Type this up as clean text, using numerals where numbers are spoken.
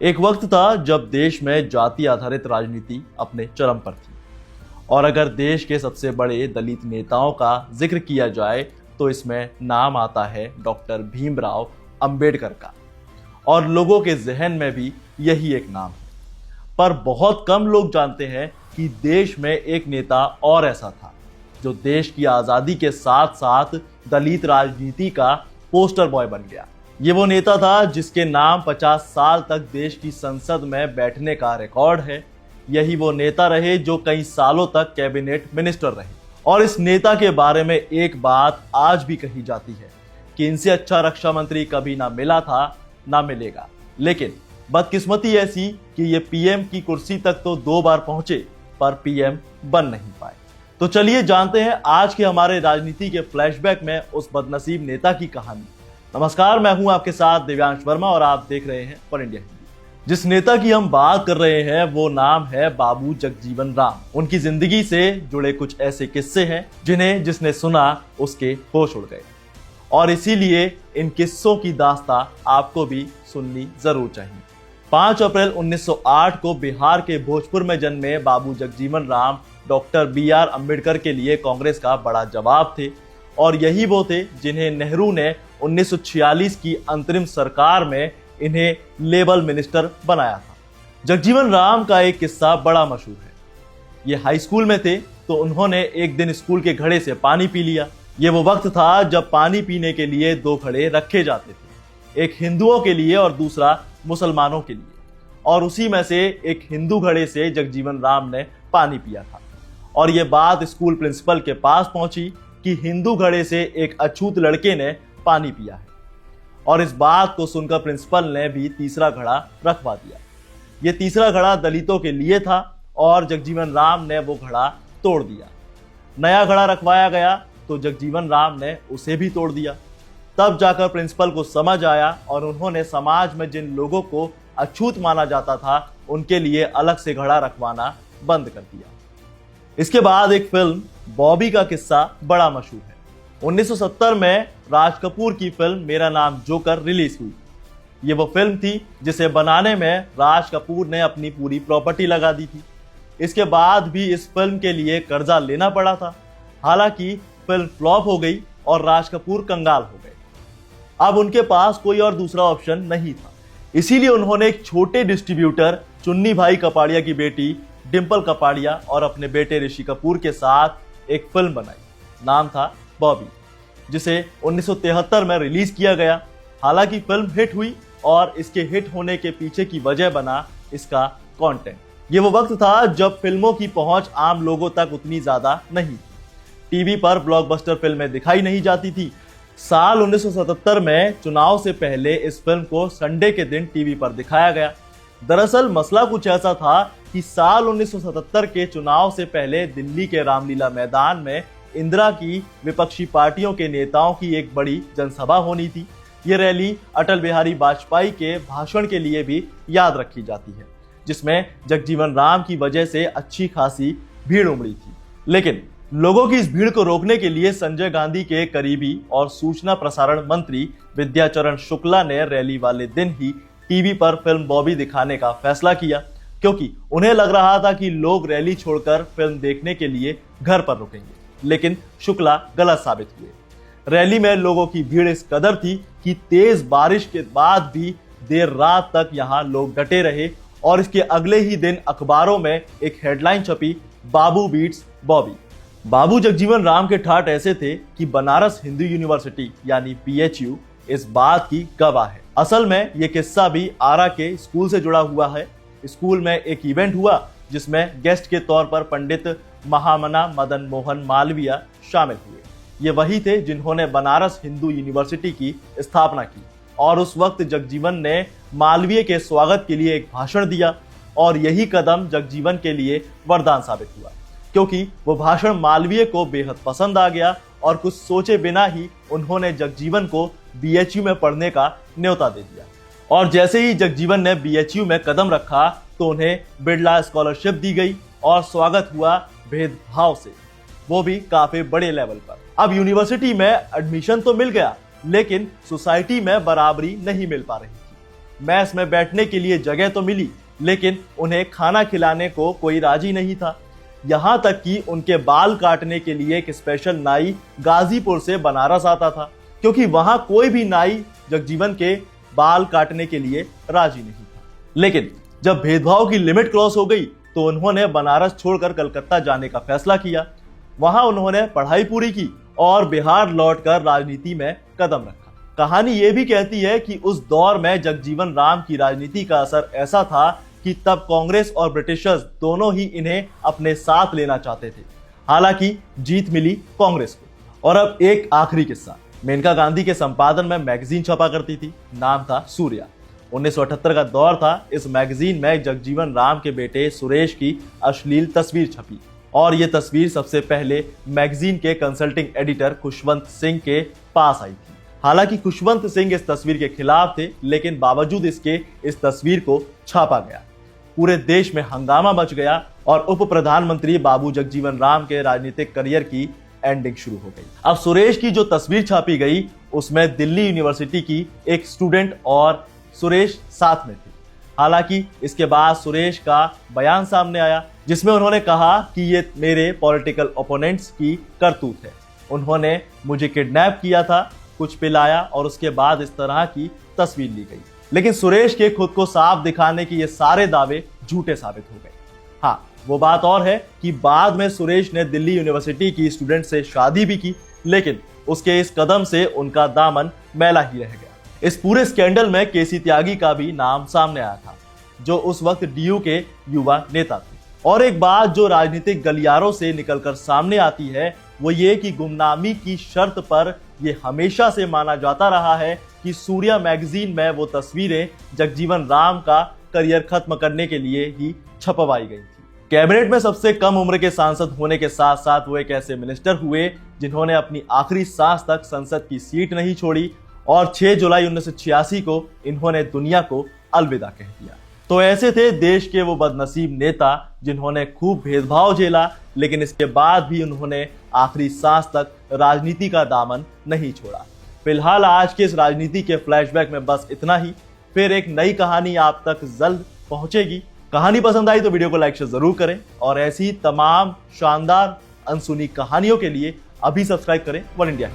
एक वक्त था जब देश में जाति आधारित राजनीति अपने चरम पर थी और अगर देश के सबसे बड़े दलित नेताओं का जिक्र किया जाए तो इसमें नाम आता है डॉक्टर भीमराव अंबेडकर का। और लोगों के जहन में भी यही एक नाम है। पर बहुत कम लोग जानते हैं कि देश में एक नेता और ऐसा था जो देश की आज़ादी के साथ साथ दलित राजनीति का पोस्टर बॉय बन गया। ये वो नेता था जिसके नाम 50 साल तक देश की संसद में बैठने का रिकॉर्ड है। यही वो नेता रहे जो कई सालों तक कैबिनेट मिनिस्टर रहे। और इस नेता के बारे में एक बात आज भी कही जाती है कि इनसे अच्छा रक्षा मंत्री कभी ना मिला था ना मिलेगा। लेकिन बदकिस्मती ऐसी कि ये पीएम की कुर्सी तक तो 2 बार पहुंचे पर पीएम बन नहीं पाए। तो चलिए जानते हैं आज के हमारे राजनीति के फ्लैशबैक में उस बदनसीब नेता की कहानी। नमस्कार, मैं हूं आपके साथ दिव्यांश वर्मा और आप देख रहे हैं पर इंडिया हिंदी। जिस नेता की हम बात कर रहे हैं वो नाम है बाबू जगजीवन राम। उनकी जिंदगी से जुड़े कुछ ऐसे किस्से हैं जिन्हें जिसने सुना उसके होश उड़ गए और इसीलिए इन किस्सों की दास्तां आपको भी सुननी जरूर चाहिए। 5 अप्रैल 1908 को बिहार के भोजपुर में जन्मे बाबू जगजीवन राम डॉक्टर बी.आर. अंबेडकर के लिए कांग्रेस का बड़ा जवाब थे और यही वो थे जिन्हें नेहरू ने 1946 की अंतरिम सरकार में इन्हें लेबर मिनिस्टर बनाया था। जगजीवन राम का एक किस्सा बड़ा मशहूर है। ये हाई स्कूल में थे तो उन्होंने एक दिन स्कूल के घड़े से पानी पी लिया। ये वो वक्त था जब पानी पीने के लिए 2 घड़े रखे जाते थे, एक हिंदुओं के लिए और दूसरा मुसलमानों के लिए। और उसी में से एक हिंदू घड़े से जगजीवन राम ने पानी पिया था और ये बात स्कूल प्रिंसिपल के पास पहुंची कि हिंदू घड़े से एक अछूत लड़के ने पानी पिया है। और इस बात को सुनकर प्रिंसिपल ने भी तीसरा घड़ा रखवा दिया। ये तीसरा घड़ा दलितों के लिए था और जगजीवन राम ने वो घड़ा तोड़ दिया। नया घड़ा रखवाया गया तो जगजीवन राम ने उसे भी तोड़ दिया। तब जाकर प्रिंसिपल को समझ आया और उन्होंने समाज में जिन लोगों को अछूत माना जाता था उनके लिए अलग से घड़ा रखवाना बंद कर दिया। इसके बाद एक फिल्म बॉबी का किस्सा बड़ा मशहूर है। 1970 में राज कपूर की फिल्म मेरा नाम जोकर रिलीज हुई। ये वो फिल्म थी जिसे बनाने में राज कपूर ने अपनी पूरी प्रॉपर्टी लगा दी थी। इसके बाद भी इस फिल्म के लिए कर्जा लेना पड़ा था। हालांकि फिल्म फ्लॉप हो गई और राज कपूर कंगाल हो गए। अब उनके पास कोई और दूसरा ऑप्शन नहीं था, इसीलिए उन्होंने एक छोटे डिस्ट्रीब्यूटर चुन्नी भाई कपाड़िया की बेटी डिंपल कपाड़िया और अपने बेटे ऋषि कपूर के साथ एक फिल्म बनाई। नाम था बॉबी, जिसे 1973 में रिलीज किया गया। हालांकि फिल्म हिट हुई और इसके हिट होने के पीछे की वजह बना इसका कंटेंट। ये वो वक्त था जब फिल्मों की पहुंच आम लोगों तक उतनी ज्यादा नहीं थी। टीवी पर ब्लॉकबस्टर फिल्में दिखाई नहीं जाती थी। साल 1977 में चुनाव से पहले इस फिल्म को संडे के दिन टीवी पर दिखाया गया। दरअसल मसला कुछ ऐसा था कि साल 1977 के चुनाव से पहले दिल्ली के रामलीला मैदान में इंदिरा की विपक्षी पार्टियों के नेताओं की एक बड़ी जनसभा होनी थी। ये रैली अटल बिहारी वाजपेयी के भाषण के लिए भी याद रखी जाती है, जिसमें जगजीवन राम की वजह से अच्छी खासी भीड़ उमड़ी थी। लेकिन लोगों की इस भीड़ को रोकने के लिए संजय गांधी के करीबी और सूचना प्रसारण मंत्री विद्याचरण शुक्ला ने रैली वाले दिन ही टीवी पर फिल्म बॉबी दिखाने का फैसला किया, क्योंकि उन्हें लग रहा था कि लोग रैली छोड़कर फिल्म देखने के लिए घर पर रुकेंगे। लेकिन शुक्ला गलत साबित हुए। रैली में लोगों की भीड़ इस कदर थी कि तेज बारिश के बाद भी देर रात तक यहां लोग डटे रहे और इसके अगले ही दिन अखबारों में एक हेडलाइन छपी, बाबू बीट्स बॉबी। बाबू जगजीवन राम के ठाठ ऐसे थे कि बनारस हिंदू यूनिवर्सिटी यानी BHU इस बात की गवाह है। असल में यह किस्सा भी आरा के स्कूल से जुड़ा हुआ है। स्कूल में एक इवेंट हुआ जिसमें गेस्ट के तौर पर पंडित महामना मदन मोहन मालवीय शामिल हुए। ये वही थे जिन्होंने बनारस हिंदू यूनिवर्सिटी की स्थापना की और उस वक्त जगजीवन ने मालवीय के स्वागत के लिए एक भाषण दिया और यही कदम जगजीवन के लिए वरदान साबित हुआ, क्योंकि वो भाषण मालवीय को बेहद पसंद आ गया और कुछ सोचे बिना ही उन्होंने जगजीवन को BHU में पढ़ने का न्योता दे दिया। और जैसे ही जगजीवन ने BHU में कदम रखा तो उन्हें बिरला स्कॉलरशिप दी गई और स्वागत हुआ भेदभाव से, वो भी काफी बड़े लेवल पर। अब यूनिवर्सिटी में एडमिशन तो मिल गया लेकिन सोसाइटी में बराबरी नहीं मिल पा रही थी। मैस में बैठने के लिए जगह तो मिली, लेकिन उन्हें खाना खिलाने को कोई राजी नहीं था। यहां तक कि उनके बाल काटने के लिए एक स्पेशल नाई गाजीपुर से बनारस आता था, क्योंकि वहां कोई भी नाई जगजीवन के बाल काटने के लिए राजी नहीं था। लेकिन जब भेदभाव की लिमिट क्रॉस हो गई तो उन्होंने बनारस छोड़कर कलकत्ता जाने का फैसला किया। वहां उन्होंने पढ़ाई पूरी की और बिहार लौटकर राजनीति में कदम रखा। कहानी यह भी कहती है कि उस दौर में जगजीवन राम की राजनीति का असर ऐसा था कि तब कांग्रेस और ब्रिटिशर्स दोनों ही इन्हें अपने साथ लेना चाहते थे। हालांकि जीत मिली कांग्रेस को। और अब एक आखिरी किस्सा। मेनका गांधी के संपादन में मैगजीन छपा करती थी, नाम था सूर्या। 1978 का दौर था। इस मैगजीन में जगजीवन राम के बेटे सुरेश की अश्लील तस्वीर छपी और यह तस्वीर सबसे पहले मैगजीन के कंसल्टिंग एडिटर खुशवंत सिंह के पास आई थी। हालांकि खुशवंत सिंह इस तस्वीर के खिलाफ थे, लेकिन बावजूद इसके इस तस्वीर को छापा गया। पूरे देश में हंगामा मच गया और उप प्रधानमंत्री बाबू जगजीवन राम के राजनीतिक करियर की एंडिंग शुरू हो गई। अब सुरेश की जो तस्वीर छापी गई उसमें दिल्ली यूनिवर्सिटी की एक स्टूडेंट और सुरेश साथ में थे। हालांकि इसके बाद सुरेश का बयान सामने आया जिसमें उन्होंने कहा कि ये मेरे पॉलिटिकल ओपोनेंट्स की करतूत है। उन्होंने मुझे किडनैप किया था, कुछ पिलाया और उसके बाद इस तरह की तस्वीर ली गई। लेकिन सुरेश के खुद को साफ दिखाने की ये सारे दावे झूठे साबित हो गए। हाँ, वो बात और है कि बाद में सुरेश ने दिल्ली यूनिवर्सिटी की स्टूडेंट से शादी भी की, लेकिन उसके इस कदम से उनका दामन मैला ही रह गया। इस पूरे स्कैंडल में केसी त्यागी का भी नाम सामने आया था, जो उस वक्त डीयू के युवा नेता थे। और एक बात जो राजनीतिक गलियारों से निकलकर सामने आती है वो ये कि गुमनामी की शर्त पर यह हमेशा से माना जाता रहा है कि सूर्या मैगजीन में वो तस्वीरें जगजीवन राम का करियर खत्म करने के लिए ही छपवाई गई थी। कैबिनेट में सबसे कम उम्र के सांसद होने के साथ साथ वो एक ऐसे मिनिस्टर हुए जिन्होंने अपनी आखिरी सांस तक संसद की सीट नहीं छोड़ी और 6 जुलाई 1986 को इन्होंने दुनिया को अलविदा कह दिया। तो ऐसे थे देश के वो बदनसीब नेता जिन्होंने खूब भेदभाव झेला, लेकिन इसके बाद भी उन्होंने आखिरी सांस तक राजनीति का दामन नहीं छोड़ा। फिलहाल आज के इस राजनीति के फ्लैशबैक में बस इतना ही। फिर एक नई कहानी आप तक जल्द पहुंचेगी। कहानी पसंद आई तो वीडियो को लाइक शेयर जरूर करें और ऐसी तमाम शानदार अनसुनी कहानियों के लिए अभी सब्सक्राइब करें वन इंडिया।